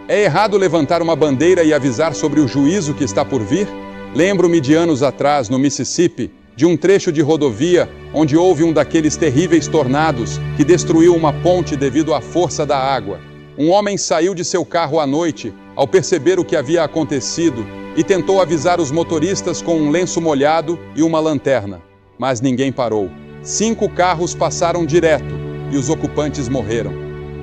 É errado levantar uma bandeira e avisar sobre o juízo que está por vir? Lembro-me de anos atrás, no Mississippi, de um trecho de rodovia onde houve um daqueles terríveis tornados que destruiu uma ponte devido à força da água. Um homem saiu de seu carro à noite ao perceber o que havia acontecido e tentou avisar os motoristas com um lenço molhado e uma lanterna. Mas ninguém parou. 5 carros passaram direto e os ocupantes morreram.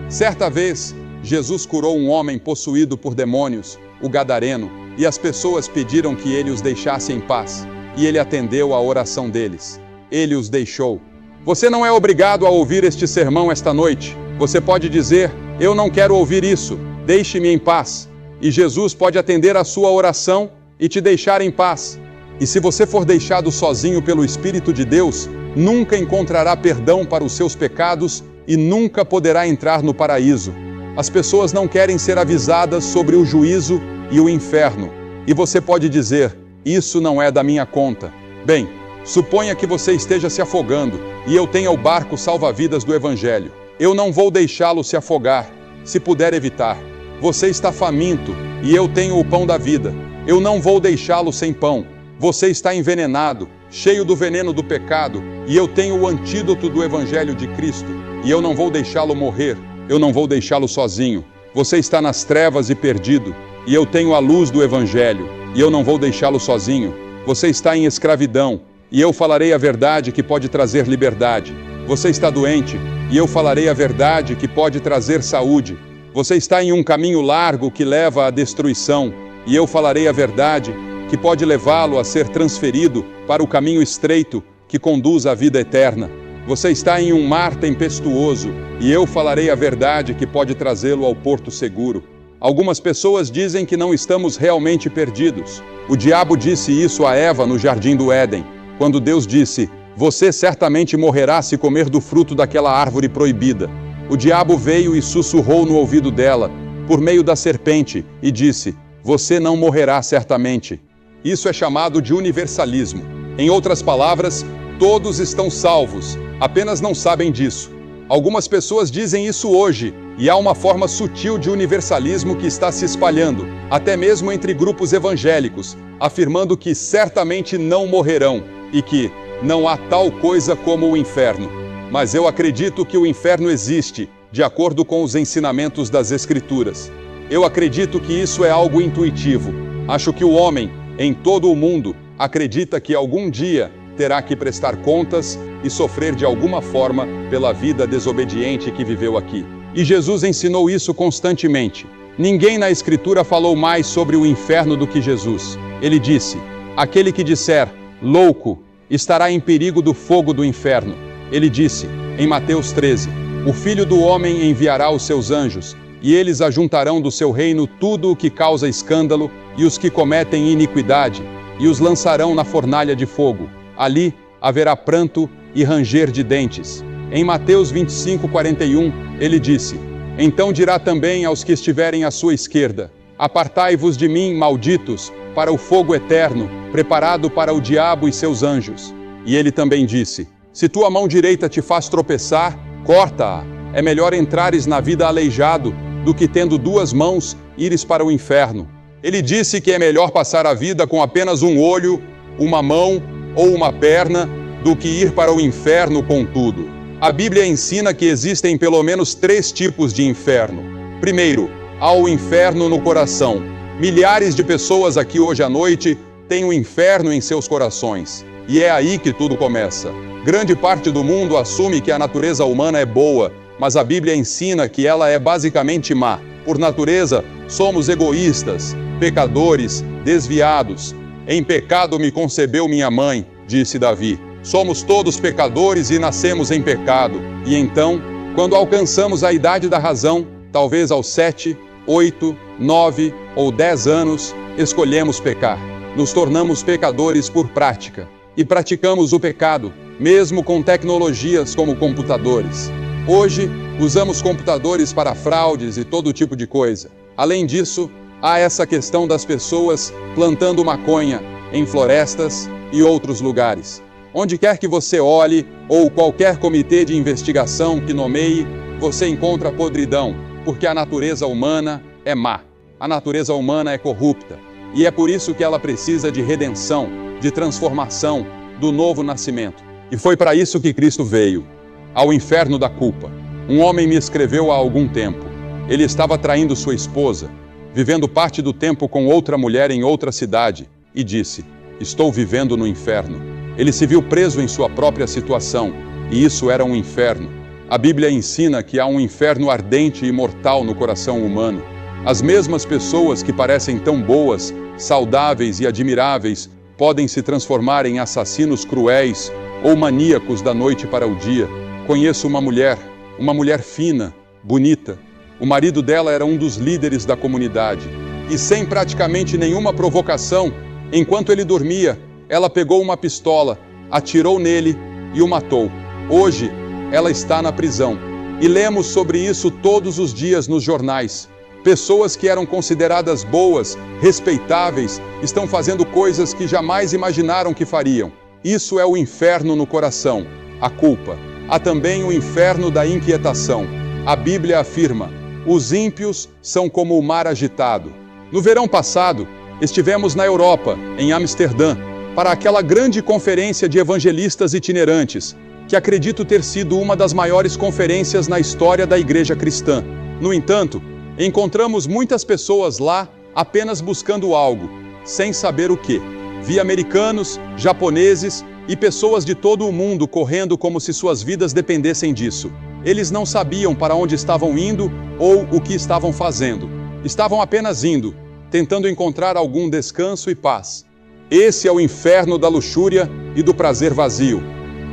Certa vez, Jesus curou um homem possuído por demônios, o gadareno, e as pessoas pediram que ele os deixasse em paz. E ele atendeu à oração deles. Ele os deixou. Você não é obrigado a ouvir este sermão esta noite. Você pode dizer: eu não quero ouvir isso, deixe-me em paz. E Jesus pode atender a sua oração e te deixar em paz. E se você for deixado sozinho pelo Espírito de Deus, nunca encontrará perdão para os seus pecados e nunca poderá entrar no paraíso. As pessoas não querem ser avisadas sobre o juízo e o inferno. E você pode dizer: isso não é da minha conta. Bem, suponha que você esteja se afogando e eu tenha o barco salva-vidas do Evangelho. Eu não vou deixá-lo se afogar, se puder evitar. Você está faminto e eu tenho o pão da vida. Eu não vou deixá-lo sem pão. Você está envenenado, cheio do veneno do pecado, e eu tenho o antídoto do Evangelho de Cristo. E eu não vou deixá-lo morrer, eu não vou deixá-lo sozinho. Você está nas trevas e perdido, e eu tenho a luz do Evangelho, e eu não vou deixá-lo sozinho. Você está em escravidão, e eu falarei a verdade que pode trazer liberdade. Você está doente, e eu falarei a verdade que pode trazer saúde. Você está em um caminho largo que leva à destruição, e eu falarei a verdade que pode levá-lo a ser transferido para o caminho estreito que conduz à vida eterna. Você está em um mar tempestuoso, e eu falarei a verdade que pode trazê-lo ao porto seguro. Algumas pessoas dizem que não estamos realmente perdidos. O diabo disse isso a Eva no jardim do Éden, quando Deus disse: você certamente morrerá se comer do fruto daquela árvore proibida. O diabo veio e sussurrou no ouvido dela, por meio da serpente, e disse: você não morrerá certamente. Isso é chamado de universalismo. Em outras palavras, todos estão salvos, apenas não sabem disso. Algumas pessoas dizem isso hoje, e há uma forma sutil de universalismo que está se espalhando, até mesmo entre grupos evangélicos, afirmando que certamente não morrerão e que não há tal coisa como o inferno. Mas eu acredito que o inferno existe, de acordo com os ensinamentos das Escrituras. Eu acredito que isso é algo intuitivo. Acho que o homem, em todo o mundo, acredita que algum dia terá que prestar contas e sofrer de alguma forma pela vida desobediente que viveu aqui. E Jesus ensinou isso constantemente. Ninguém na Escritura falou mais sobre o inferno do que Jesus. Ele disse: aquele que disser, louco, estará em perigo do fogo do inferno. Ele disse, em Mateus 13, o Filho do Homem enviará os seus anjos, e eles ajuntarão do seu reino tudo o que causa escândalo e os que cometem iniquidade, e os lançarão na fornalha de fogo. Ali haverá pranto e ranger de dentes. Em Mateus 25:41, ele disse: então dirá também aos que estiverem à sua esquerda: apartai-vos de mim, malditos, para o fogo eterno, preparado para o diabo e seus anjos. E ele também disse: se tua mão direita te faz tropeçar, corta-a. É melhor entrares na vida aleijado do que tendo 2 mãos ires para o inferno. Ele disse que é melhor passar a vida com apenas um olho, uma mão ou uma perna, do que ir para o inferno com tudo. A Bíblia ensina que existem pelo menos 3 tipos de inferno. Primeiro, há o inferno no coração. Milhares de pessoas aqui hoje à noite têm um inferno em seus corações. E é aí que tudo começa. Grande parte do mundo assume que a natureza humana é boa, mas a Bíblia ensina que ela é basicamente má. Por natureza, somos egoístas, pecadores, desviados. Em pecado me concebeu minha mãe, disse Davi. Somos todos pecadores e nascemos em pecado. E então, quando alcançamos a idade da razão, talvez aos 7, 8, 9 ou 10 anos, escolhemos pecar. Nos tornamos pecadores por prática. E praticamos o pecado, mesmo com tecnologias como computadores. Hoje, usamos computadores para fraudes e todo tipo de coisa. Além disso, há essa questão das pessoas plantando maconha em florestas e outros lugares. Onde quer que você olhe, ou qualquer comitê de investigação que nomeie, você encontra podridão, porque a natureza humana é má. A natureza humana é corrupta, e é por isso que ela precisa de redenção, de transformação, do novo nascimento. E foi para isso que Cristo veio, ao inferno da culpa. Um homem me escreveu há algum tempo. Ele estava traindo sua esposa, vivendo parte do tempo com outra mulher em outra cidade, e disse: estou vivendo no inferno. Ele se viu preso em sua própria situação, e isso era um inferno. A Bíblia ensina que há um inferno ardente e mortal no coração humano. As mesmas pessoas que parecem tão boas, saudáveis e admiráveis, podem se transformar em assassinos cruéis ou maníacos da noite para o dia. Conheço uma mulher fina, bonita. O marido dela era um dos líderes da comunidade. E sem praticamente nenhuma provocação, enquanto ele dormia, ela pegou uma pistola, atirou nele e o matou. Hoje, ela está na prisão. E lemos sobre isso todos os dias nos jornais. Pessoas que eram consideradas boas, respeitáveis, estão fazendo coisas que jamais imaginaram que fariam. Isso é o inferno no coração, a culpa. Há também o inferno da inquietação. A Bíblia afirma: os ímpios são como o mar agitado. No verão passado, estivemos na Europa, em Amsterdã, para aquela grande conferência de evangelistas itinerantes, que acredito ter sido uma das maiores conferências na história da igreja cristã. No entanto, encontramos muitas pessoas lá apenas buscando algo, sem saber o que. Vi americanos, japoneses e pessoas de todo o mundo correndo como se suas vidas dependessem disso. Eles não sabiam para onde estavam indo ou o que estavam fazendo. Estavam apenas indo, tentando encontrar algum descanso e paz. Esse é o inferno da luxúria e do prazer vazio.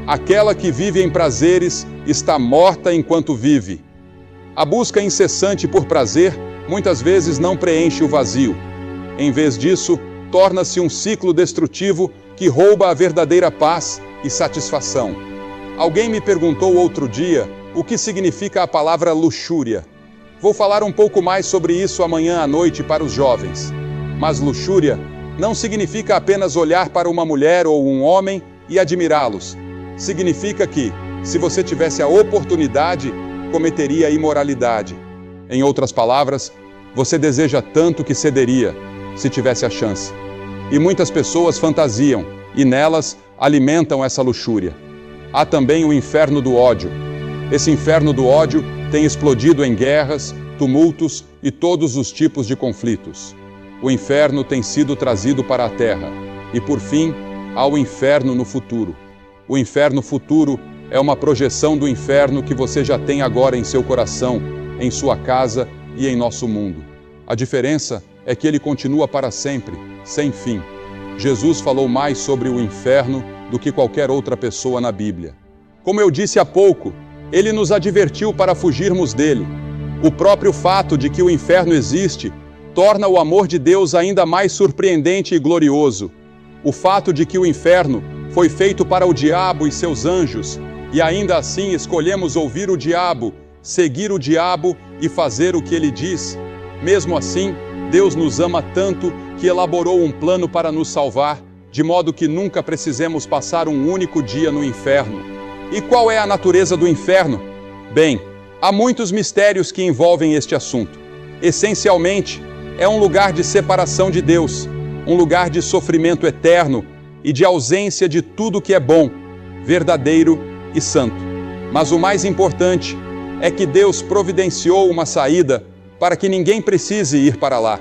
Aquela que vive em prazeres está morta enquanto vive. A busca incessante por prazer muitas vezes não preenche o vazio. Em vez disso, torna-se um ciclo destrutivo que rouba a verdadeira paz e satisfação. Alguém me perguntou outro dia o que significa a palavra luxúria. Vou falar um pouco mais sobre isso amanhã à noite para os jovens. Mas luxúria não significa apenas olhar para uma mulher ou um homem e admirá-los. Significa que, se você tivesse a oportunidade, cometeria a imoralidade. Em outras palavras, você deseja tanto que cederia, se tivesse a chance. E muitas pessoas fantasiam, e nelas alimentam essa luxúria. Há também o inferno do ódio. Esse inferno do ódio tem explodido em guerras, tumultos e todos os tipos de conflitos. O inferno tem sido trazido para a terra. E por fim, há o inferno no futuro. O inferno futuro é uma projeção do inferno que você já tem agora em seu coração, em sua casa e em nosso mundo. A diferença é que ele continua para sempre, sem fim. Jesus falou mais sobre o inferno do que qualquer outra pessoa na Bíblia. Como eu disse há pouco, ele nos advertiu para fugirmos dele. O próprio fato de que o inferno existe torna o amor de Deus ainda mais surpreendente e glorioso. O fato de que o inferno foi feito para o diabo e seus anjos, e ainda assim escolhemos ouvir o diabo, seguir o diabo e fazer o que ele diz. Mesmo assim, Deus nos ama tanto que elaborou um plano para nos salvar, de modo que nunca precisemos passar um único dia no inferno. E qual é a natureza do inferno? Bem, há muitos mistérios que envolvem este assunto. Essencialmente, é um lugar de separação de Deus, um lugar de sofrimento eterno e de ausência de tudo que é bom, verdadeiro e santo. Mas o mais importante é que Deus providenciou uma saída para que ninguém precise ir para lá.